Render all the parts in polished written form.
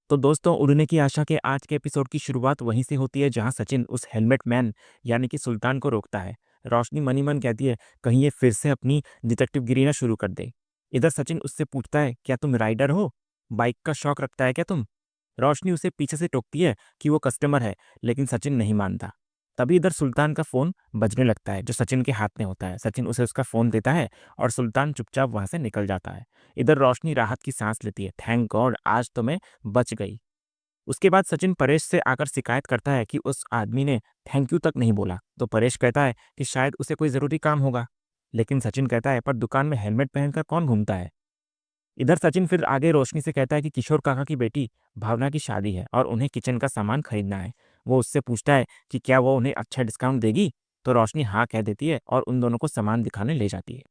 तो दोस्तों, उड़ने की आशा के आज के एपिसोड की शुरुआत वहीं से होती है जहां सचिन उस हेलमेट मैन यानी कि सुल्तान को रोकता है। रोशनी मनी मन कहती है, कहीं ये फिर से अपनी डिटेक्टिव गिरी ना शुरू कर दे। इधर सचिन उससे पूछता है, क्या तुम राइडर हो? बाइक का शौक रखता है क्या तुम? रोशनी उसे पीछे से टोकती है कि वो कस्टमर है, लेकिन सचिन नहीं मानता। तभी इधर सुल्तान का फोन बजने लगता है जो सचिन के हाथ में होता है। सचिन उसे उसका फोन देता है और सुल्तान चुपचाप वहां से निकल जाता है। इधर रोशनी राहत की सांस लेती है, थैंक गॉड आज तो मैं बच गई। उसके बाद सचिन परेश से आकर शिकायत करता है कि उस आदमी ने थैंक यू तक नहीं बोला। तो परेश कहता है कि शायद उसे कोई ज़रूरी काम होगा। लेकिन सचिन कहता है, पर दुकान में हेलमेट पहनकर कौन घूमता है? इधर सचिन फिर आगे रोशनी से कहता है कि किशोर काका की बेटी भावना की शादी है और उन्हें किचन का सामान खरीदना है। वो उससे पूछता है कि क्या वो उन्हें अच्छा डिस्काउंट देगी। तो रोशनी हाँ कह देती है और उन दोनों को सामान दिखाने ले जाती है।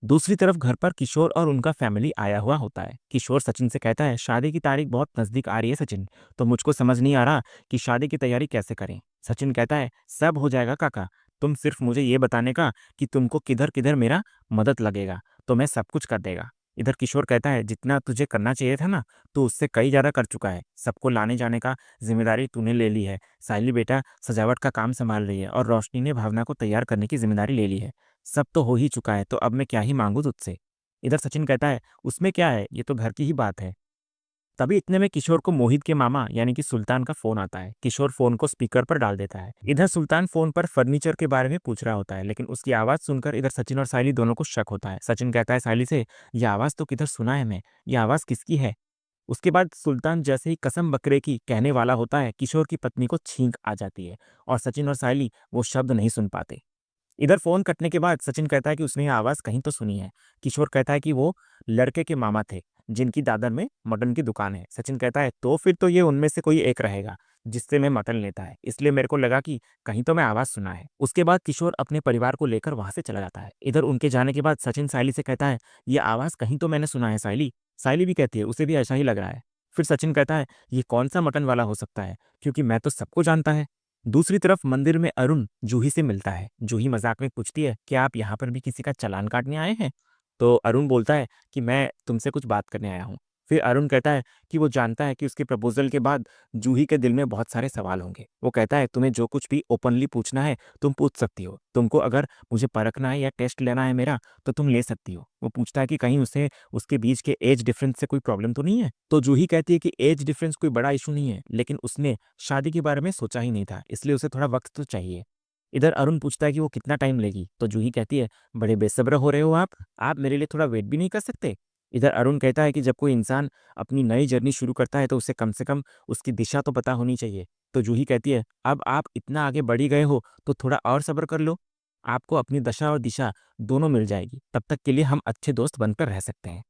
दूसरी तरफ घर पर किशोर और उनका फैमिली आया हुआ होता है। किशोर सचिन से कहता है, शादी की तारीख बहुत नजदीक आ रही है सचिन, तो मुझको समझ नहीं आ रहा कि शादी की तैयारी कैसे करें। सचिन कहता है, सब हो जाएगा काका, तुम सिर्फ मुझे ये बताने का कि तुमको किधर किधर मेरा मदद लगेगा, तो मैं सब कुछ कर देगा। इधर किशोर कहता है, जितना तुझे करना चाहिए था ना, तो उससे कई ज्यादा कर चुका है। सबको लाने जाने का जिम्मेदारी तूने ले ली है, साइली बेटा सजावट का काम संभाल रही है और रोशनी ने भावना को तैयार करने की जिम्मेदारी ले ली है। सब तो हो ही चुका है, तो अब मैं क्या ही मांगू तुझसे। इधर सचिन कहता है, उसमें क्या है, ये तो घर की ही बात है। तभी इतने में किशोर को मोहित के मामा यानी कि सुल्तान का फोन आता है। किशोर फोन को स्पीकर पर डाल देता है। इधर सुल्तान फोन पर फर्नीचर के बारे में पूछ रहा होता है, लेकिन उसकी आवाज सुनकर इधर सचिन और साइली दोनों को शक होता है। सचिन कहता है साइली से, यह आवाज तो किधर सुना है मैं, ये आवाज किसकी है? उसके बाद सुल्तान जैसे ही कसम बकरे की कहने वाला होता है, किशोर की पत्नी को छींक आ जाती है और सचिन और साइली वो शब्द नहीं सुन पाते। इधर फोन कटने के बाद सचिन कहता है कि उसने ये आवाज कहीं तो सुनी है। किशोर कहता है कि वो लड़के के मामा थे जिनकी दादर में मटन की दुकान है। सचिन कहता है, तो फिर तो ये उनमें से कोई एक रहेगा जिससे मैं मटन लेता है, इसलिए मेरे को लगा कि कहीं तो मैं आवाज सुना है। उसके बाद किशोर अपने परिवार को लेकर वहां से चला जाता है। इधर उनके जाने के बाद सचिन साइली से कहता है, ये आवाज कहीं तो मैंने सुना है साइली। साइली भी कहती है उसे भी ऐसा ही लग रहा है। फिर सचिन कहता है, ये कौन सा मटन वाला हो सकता है, क्योंकि मैं तो सबको जानता है। दूसरी तरफ मंदिर में अरुण जूही से मिलता है। जूही मजाक में पूछती है, क्या आप यहाँ पर भी किसी का चालान काटने आए हैं? तो अरुण बोलता है कि मैं तुमसे कुछ बात करने आया हूँ। फिर अरुण कहता है कि वो जानता है कि उसके प्रपोजल के बाद जूही के दिल में बहुत सारे सवाल होंगे। वो कहता है, तुम्हें जो कुछ भी ओपनली पूछना है तुम पूछ सकती हो। तुमको अगर मुझे परखना है या टेस्ट लेना है मेरा, तो तुम ले सकती हो। वो पूछता है कि कहीं उसे उसके बीच के एज डिफरेंस से कोई प्रॉब्लम तो नहीं है। तो जूही कहती है कि एज डिफरेंस कोई बड़ा इशू नहीं है, लेकिन उसने शादी के बारे में सोचा ही नहीं था, इसलिए उसे थोड़ा वक्त तो चाहिए। इधर अरुण पूछता है कि वो कितना टाइम लेगी। तो जूही कहती है, बड़े बेसब्र हो रहे हो आप मेरे लिए थोड़ा वेट भी नहीं कर सकते? इधर अरुण कहता है कि जब कोई इंसान अपनी नई जर्नी शुरू करता है तो उसे कम से कम उसकी दिशा तो पता होनी चाहिए। तो जूही कहती है, अब आप इतना आगे बढ़ ही गए हो तो थोड़ा और सब्र कर लो, आपको अपनी दशा और दिशा दोनों मिल जाएगी, तब तक के लिए हम अच्छे दोस्त बनकर रह सकते हैं।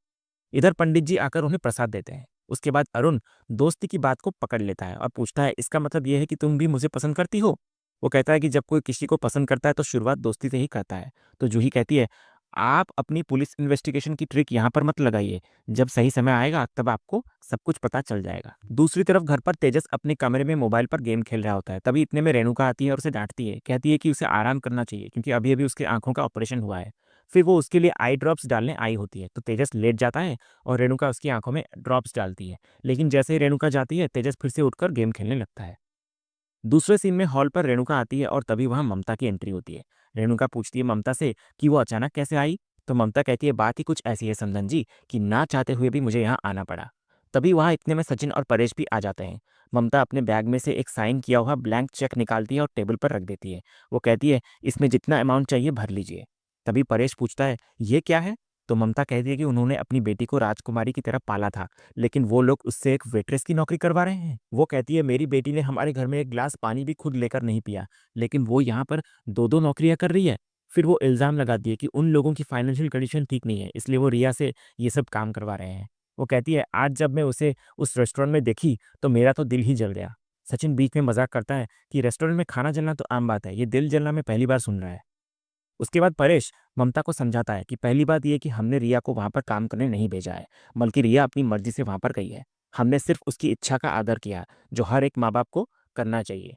इधर पंडित जी आकर उन्हें प्रसाद देते हैं। उसके बाद अरुण दोस्ती की बात को पकड़ लेता है और पूछता है, इसका मतलब यह है कि तुम भी मुझे पसंद करती हो? वो कहता है कि जब कोई किसी को पसंद करता है तो शुरुआत दोस्ती से ही करता है। तो जूही कहती है, आप अपनी पुलिस इन्वेस्टिगेशन की ट्रिक यहाँ पर मत लगाइए, जब सही समय आएगा तब आपको सब कुछ पता चल जाएगा। दूसरी तरफ घर पर तेजस अपने कमरे में मोबाइल पर गेम खेल रहा होता है। तभी इतने में रेणुका आती है और उसे डांटती है, कहती है कि उसे आराम करना चाहिए क्योंकि अभी अभी उसके आंखों का ऑपरेशन हुआ है। फिर वो उसके लिए आई ड्रॉप्स डालने आई होती है। तो तेजस लेट जाता है और रेणुका उसकी आंखों में ड्रॉप्स डालती है। लेकिन जैसे ही रेणुका जाती है, तेजस फिर से उठकर गेम खेलने लगता है। दूसरे सीन में हॉल पर रेणुका आती है और तभी वहां ममता की एंट्री होती है। रेणुका पूछती है ममता से कि वो अचानक कैसे आई। तो ममता कहती है, बात ही कुछ ऐसी है समधन जी कि ना चाहते हुए भी मुझे यहाँ आना पड़ा। तभी वहां इतने में सचिन और परेश भी आ जाते हैं। ममता अपने बैग में से एक साइन किया हुआ ब्लैंक चेक निकालती है और टेबल पर रख देती है। वो कहती है, इसमें जितना अमाउंट चाहिए भर लीजिए। तभी परेश पूछता है, ये क्या है? तो ममता कहती है कि उन्होंने अपनी बेटी को राजकुमारी की तरह पाला था, लेकिन वो लोग उससे एक वेट्रेस की नौकरी करवा रहे हैं। वो कहती है, मेरी बेटी ने हमारे घर में एक गिलास पानी भी खुद लेकर नहीं पिया, लेकिन वो यहाँ पर दो दो नौकरियां कर रही है। फिर वो इल्ज़ाम लगाती है कि उन लोगों की फाइनेंशियल कंडीशन ठीक नहीं है, इसलिए वो रिया से ये सब काम करवा रहे हैं। वो कहती है, आज जब मैं उसे उस रेस्टोरेंट में देखी तो मेरा तो दिल ही जल गया। सचिन बीच में मजाक करता है कि रेस्टोरेंट में खाना जलना तो आम बात है, ये दिल जलना मैं पहली बार सुन रहा है। उसके बाद परेश ममता को समझाता है कि पहली बात यह कि हमने रिया को वहां पर काम करने नहीं भेजा है, बल्कि रिया अपनी मर्जी से वहां पर गई है। हमने सिर्फ उसकी इच्छा का आदर किया, जो हर एक माँ बाप को करना चाहिए।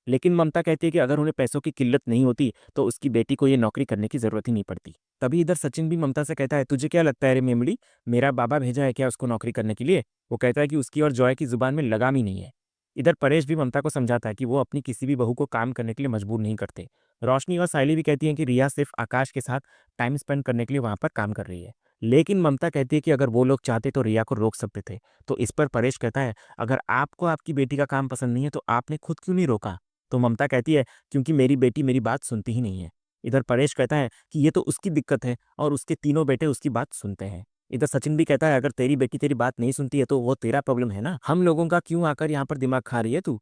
लेकिन ममता कहती है कि अगर उन्हें पैसों की किल्लत नहीं होती तो उसकी बेटी को ये नौकरी करने की जरूरत ही नहीं पड़ती। तभी इधर सचिन भी ममता से कहता है, तुझे क्या लगता है रे मेमड़ी, मेरा बाबा भेजा है क्या उसको नौकरी करने के लिए? वो कहता है कि उसकी और जॉय की जुबान में लगाम ही नहीं है। इधर परेश भी ममता को समझाता है कि वो अपनी किसी भी बहू को काम करने के लिए मजबूर नहीं करते। रोशनी और सायली भी कहती हैं कि रिया सिर्फ आकाश के साथ टाइम स्पेंड करने के लिए वहां पर काम कर रही है। लेकिन ममता कहती है कि अगर वो लोग चाहते तो रिया को रोक सकते थे। तो इस पर परेश कहता है, अगर आपको आपकी बेटी का काम पसंद नहीं है तो आपने खुद क्यों नहीं रोका? तो ममता कहती है, क्योंकि मेरी बेटी मेरी बात सुनती ही नहीं है। इधर परेश कहता है कि ये तो उसकी दिक्कत है और उसके तीनों बेटे उसकी बात सुनते हैं। इधर सचिन भी कहता है, अगर तेरी बेटी तेरी बात नहीं सुनती है तो वो तेरा प्रॉब्लम है ना, हम लोगों का क्यों आकर यहाँ पर दिमाग खा रही है तू?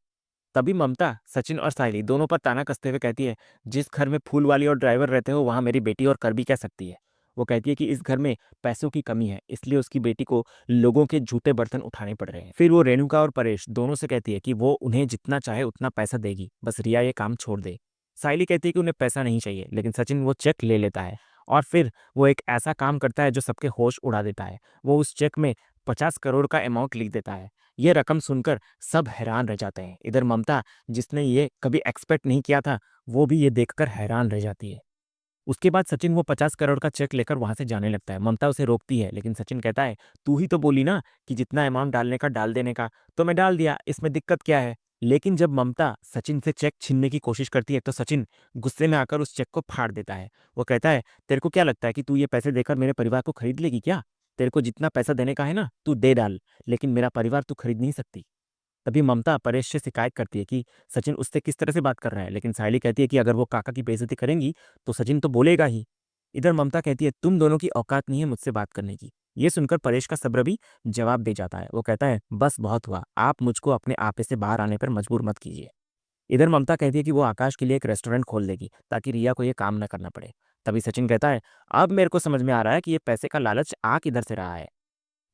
तभी ममता सचिन और सायली दोनों पर ताना कसते हुए कहती है, जिस घर में फूल वाली और ड्राइवर रहते हो वहां मेरी बेटी और कर भी क्या सकती है? वो कहती है कि इस घर में पैसों की कमी है, इसलिए उसकी बेटी को लोगों के जूठे बर्तन उठाने पड़ रहे हैं। फिर वो रेणुका और परेश दोनों से कहती है कि वो उन्हें जितना चाहे उतना पैसा देगी, बस रिया ये काम छोड़ दे। सायली कहती है कि उन्हें पैसा नहीं चाहिए, लेकिन सचिन वो चेक ले लेता है और फिर वो एक ऐसा काम करता है जो सबके होश उड़ा देता है। वो उस चेक में 50 करोड़ का अमाउंट लिख देता है। ये रकम सुनकर सब हैरान रह जाते हैं। इधर ममता, जिसने ये कभी एक्सपेक्ट नहीं किया था, वो भी ये देखकर हैरान रह जाती है। उसके बाद सचिन वो 50 करोड़ का चेक लेकर वहां से जाने लगता है। ममता उसे रोकती है, लेकिन सचिन कहता है, तू ही तो बोली ना कि जितना अमाउंट डालने का डाल देने का, तो मैं डाल दिया, इसमें दिक्कत क्या है? लेकिन जब ममता सचिन से चेक छीनने की कोशिश करती है तो सचिन गुस्से में आकर उस चेक को फाड़ देता है। वो कहता है, तेरे को क्या लगता है कि तू ये पैसे देकर मेरे परिवार को खरीद लेगी क्या? तेरे को जितना पैसा देने का है ना, तू दे डाल, लेकिन मेरा परिवार तू खरीद नहीं सकती। तभी ममता परेश से शिकायत करती है कि सचिन उससे किस तरह से बात कर रहा है, लेकिन सायली कहती है कि अगर वो काका की बेइज्जती करेंगी तो सचिन तो बोलेगा ही। इधर ममता कहती है, तुम दोनों की औकात नहीं है मुझसे बात करने की। ये सुनकर परेश का सब्र भी जवाब दे जाता है। वो कहता है, बस बहुत हुआ, आप मुझको अपने आपे से बाहर आने पर मजबूर मत कीजिए। इधर ममता कहती है कि वो आकाश के लिए एक रेस्टोरेंट खोल देगी ताकि रिया को ये काम न करना पड़े। तभी सचिन कहता है, अब मेरे को समझ में आ रहा है कि ये पैसे का लालच आ किधर से रहा है।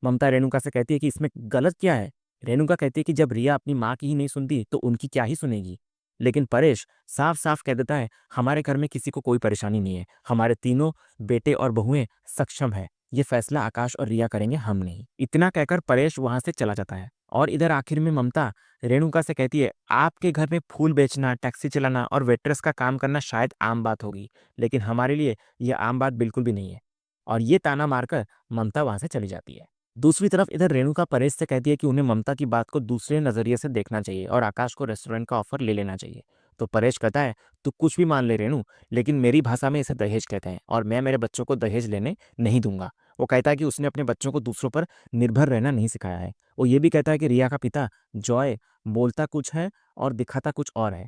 ममता रेणुका से कहती है कि इसमें गलत क्या है? रेणुका कहती है कि जब रिया अपनी माँ की ही नहीं सुनती तो उनकी क्या ही सुनेगी? लेकिन परेश साफ-साफ कह देता है, हमारे घर में किसी को कोई परेशानी नहीं है। हमारे तीनों बेटे और बहुएँ सक्षम हैं। ये फैसला आकाश और रिया करेंगे, हम नहीं। इतना कहकर परेश वहाँ से चला जाता है और इधर आखिर में ममता रेणुका से कहती है, आपके घर में फूल बेचना, टैक्सी चलाना और वेट्रेस का काम करना शायद आम बात होगी, लेकिन हमारे लिए ये आम बात बिल्कुल भी नहीं है। और ये ताना मारकर ममता वहाँ से चली जाती है। दूसरी तरफ इधर रेणुका परेश से कहती है कि उन्हें ममता की बात को दूसरे नजरिए से देखना चाहिए और आकाश को रेस्टोरेंट का ऑफर ले लेना चाहिए। तो परेश कहता है, तू कुछ भी मान ले रेणु, लेकिन मेरी भाषा में इसे दहेज कहते हैं और मैं मेरे बच्चों को दहेज लेने नहीं दूंगा। वो कहता है कि उसने अपने बच्चों को दूसरों पर निर्भर रहना नहीं सिखाया है। वो ये भी कहता है कि रिया का पिता जॉय बोलता कुछ है और दिखाता कुछ और है,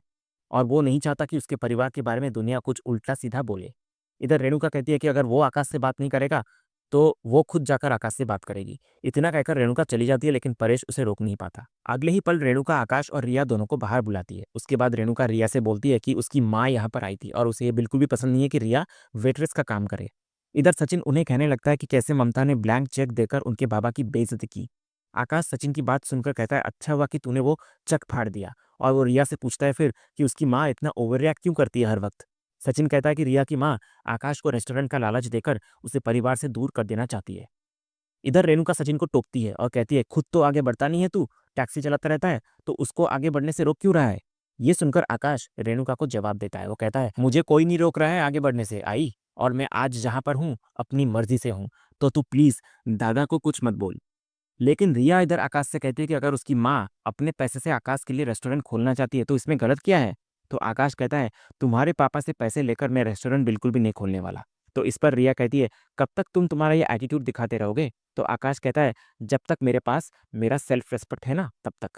और वो नहीं चाहता कि उसके परिवार के बारे में दुनिया कुछ उल्टा सीधा बोले। इधर रेणुका कहती है कि अगर वो आकाश से बात नहीं करेगा तो वो खुद जाकर आकाश से बात करेगी। इतना कहकर रेणुका चली जाती है, लेकिन परेश उसे रोक नहीं पाता। अगले ही पल रेणुका आकाश और रिया दोनों को बाहर बुलाती है। उसके बाद रेणुका रिया से बोलती है कि उसकी माँ यहाँ पर आई थी और उसे ये बिल्कुल भी पसंद नहीं है कि रिया वेट्रेस का काम करे। इधर सचिन उन्हें कहने लगता है कि कैसे ममता ने ब्लैंक चेक देकर उनके बाबा की बेइज्जती की। आकाश सचिन की बात सुनकर कहता है, अच्छा हुआ कि तूने वो चेक फाड़ दिया। और वो रिया से पूछता है फिर कि उसकी माँ इतना ओवर रिएक्ट क्यों करती है हर वक्त। सचिन कहता है कि रिया की माँ आकाश को रेस्टोरेंट का लालच देकर उसे परिवार से दूर कर देना चाहती है। इधर रेणुका सचिन को टोकती है और कहती है, खुद तो आगे बढ़ता नहीं है तू, टैक्सी चलाता रहता है, तो उसको आगे बढ़ने से रोक क्यों रहा है? ये सुनकर आकाश रेणुका को जवाब देता है। वो कहता है, मुझे कोई नहीं रोक रहा है आगे बढ़ने से, आई, और मैं आज जहां पर हूँ अपनी मर्जी से हूँ, तो तू प्लीज दादा को कुछ मत बोल। लेकिन रिया इधर आकाश से कहती है कि अगर उसकी माँ अपने पैसे से आकाश के लिए रेस्टोरेंट खोलना चाहती है तो इसमें गलत क्या है? तो आकाश कहता है, तुम्हारे पापा से पैसे लेकर मैं रेस्टोरेंट बिल्कुल भी नहीं खोलने वाला। तो इस पर रिया कहती है, कब तक तुम तुम्हारा ये एटीट्यूड दिखाते रहोगे? तो आकाश कहता है, जब तक मेरे पास मेरा सेल्फ रेस्पेक्ट है ना, तब तक।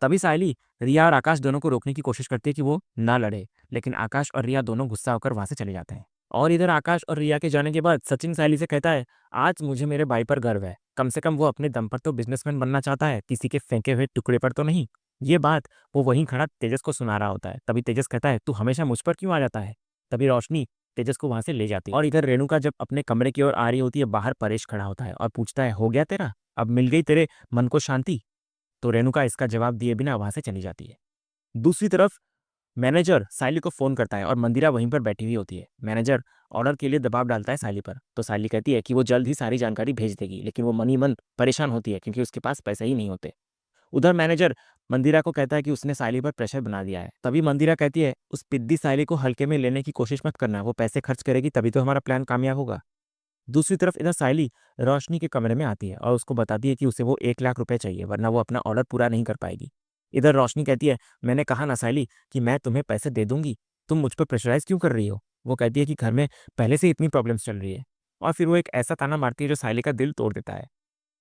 तभी सायली रिया और आकाश दोनों को रोकने की कोशिश करती है कि वो ना लड़े, लेकिन आकाश और रिया दोनों गुस्सा होकर वहां से चले जाते हैं। और इधर आकाश और रिया के जाने के बाद सचिन सायली से कहता है, आज मुझे मेरे भाई पर गर्व है, कम से कम वो अपने दम पर तो बिजनेसमैन बनना चाहता है, किसी के फेंके हुए टुकड़े पर तो नहीं। ये बात वो वहीं खड़ा तेजस को सुना रहा होता है। तभी तेजस कहता है, तू हमेशा मुझ पर क्यों आ जाता है? तभी रोशनी तेजस को वहां से ले जाती है और इधर रेणुका जब अपने कमरे की ओर आ रही होती है, बाहर परेश खड़ा होता है और पूछता है, हो गया तेरा, अब मिल गई तेरे मन को शांति? तो रेणुका इसका जवाब दिए बिना वहां से चली जाती है। दूसरी तरफ मैनेजर सायली को फोन करता है और मंदिरा वहीं पर बैठी हुई होती है। मैनेजर ऑर्डर के लिए दबाव डालता है सायली पर, तो सायली कहती है कि वो जल्द ही सारी जानकारी भेज देगी, लेकिन वो मन ही मन परेशान होती है क्योंकि उसके पास पैसे ही नहीं होते। उधर मैनेजर मंदिरा को कहता है कि उसने सायली पर प्रेशर बना दिया है। तभी मंदिरा कहती है, उस पिद्दी सायली को हल्के में लेने की कोशिश मत करना, वो पैसे खर्च करेगी तभी तो हमारा प्लान कामयाब होगा। दूसरी तरफ इधर सायली रोशनी के कमरे में आती है और उसको बताती है कि उसे वो 1 लाख रुपए चाहिए, वरना वो अपना ऑर्डर पूरा नहीं कर पाएगी। इधर रोशनी कहती है, मैंने कहा ना सायली कि मैं तुम्हें पैसे दे दूंगी, तुम मुझ पर प्रेशराइज क्यों कर रही हो। वो कहती है कि घर में पहले से ही इतनी प्रॉब्लम्स चल रही है। और फिर वो एक ऐसा ताना मारती है जो सायली का दिल तोड़ देता है।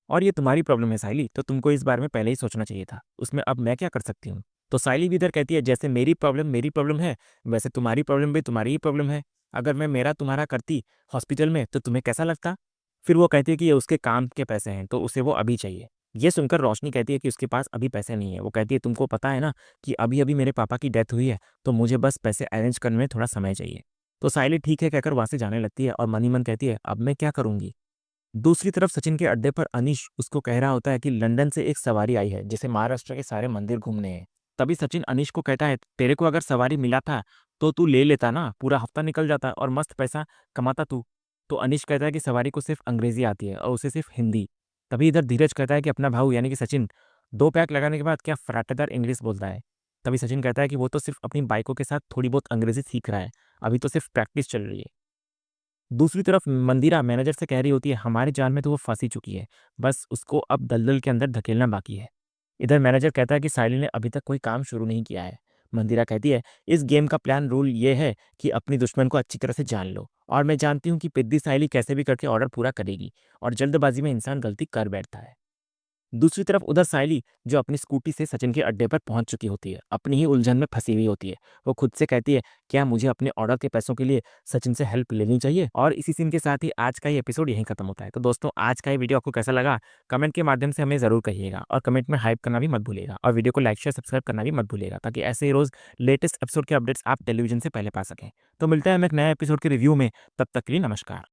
और ये तुम्हारी प्रॉब्लम है सायली, तो तुमको इस बारे में पहले ही सोचना चाहिए था, उसमें अब मैं क्या कर सकती हूँ। तो सायली भी इधर कहती है, जैसे मेरी प्रॉब्लम है, वैसे तुम्हारी प्रॉब्लम भी तुम्हारी ही प्रॉब्लम है। अगर मैं मेरा तुम्हारा करती हॉस्पिटल में, तो तुम्हें कैसा लगता। फिर वो कहती है कि ये उसके काम के पैसे हैं, तो उसे वो अभी चाहिए। ये सुनकर रोशनी कहती है कि उसके पास अभी पैसे नहीं है। वो कहती है, तुमको पता है ना कि अभी अभी मेरे पापा की डेथ हुई है, तो मुझे बस पैसे अरेंज करने में थोड़ा समय चाहिए। तो सायली ठीक है कहकर वहां से जाने लगती है और मन ही मन कहती है, अब मैं क्या करूंगी। दूसरी तरफ सचिन के अड्डे पर अनीश उसको कह रहा होता है कि लंदन से एक सवारी आई है जिसे महाराष्ट्र के सारे मंदिर घूमने हैं। तभी सचिन अनीश को कहता है, तेरे को अगर सवारी मिला था तो तू ले लेता ना, पूरा हफ्ता निकल जाता और मस्त पैसा कमाता तू। तो अनीश कहता है कि सवारी को सिर्फ अंग्रेजी आती है और उसे सिर्फ हिंदी। तभी इधर धीरज कहता है कि अपना भाऊ यानी कि सचिन 2 पैक लगाने के बाद क्या फराटेदार इंग्लिश बोलता है। तभी सचिन कहता है कि वो तो सिर्फ अपनी बाइकों के साथ थोड़ी बहुत अंग्रेजी सीख रहा है, अभी तो सिर्फ प्रैक्टिस चल रही है। दूसरी तरफ मंदिरा मैनेजर से कह रही होती है, हमारी जान में तो वो फंसी चुकी है, बस उसको अब दलदल के अंदर धकेलना बाकी है। इधर मैनेजर कहता है कि साइली ने अभी तक कोई काम शुरू नहीं किया है। मंदिरा कहती है, इस गेम का प्लान रूल ये है कि अपनी दुश्मन को अच्छी तरह से जान लो, और मैं जानती हूँ कि पिद्दी साइली कैसे भी करके ऑर्डर पूरा करेगी, और जल्दबाजी में इंसान गलती कर बैठता है। दूसरी तरफ उधर सायली जो अपनी स्कूटी से सचिन के अड्डे पर पहुंच चुकी होती है, अपनी ही उलझन में फंसी हुई होती है। वो खुद से कहती है, क्या मुझे अपने ऑर्डर के पैसों के लिए सचिन से हेल्प लेनी चाहिए। और इसी सीन के साथ ही आज का ये एपिसोड यहीं खत्म होता है। तो दोस्तों, आज का ये वीडियो आपको कैसा लगा, कमेंट के माध्यम से हमें जरूर कहिएगा, और कमेंट में हाइप करना भी मत भूलिएगा, और वीडियो को लाइक शेयर सब्सक्राइब करना भी मत भूलिएगा, ताकि ऐसे ही रोज लेटेस्ट एपिसोड के अपडेट्स आप टेलीविजन से पहले पा सकें। तो मिलते हैं हम एक नए एपिसोड के रिव्यू में, तब तक के लिए नमस्कार।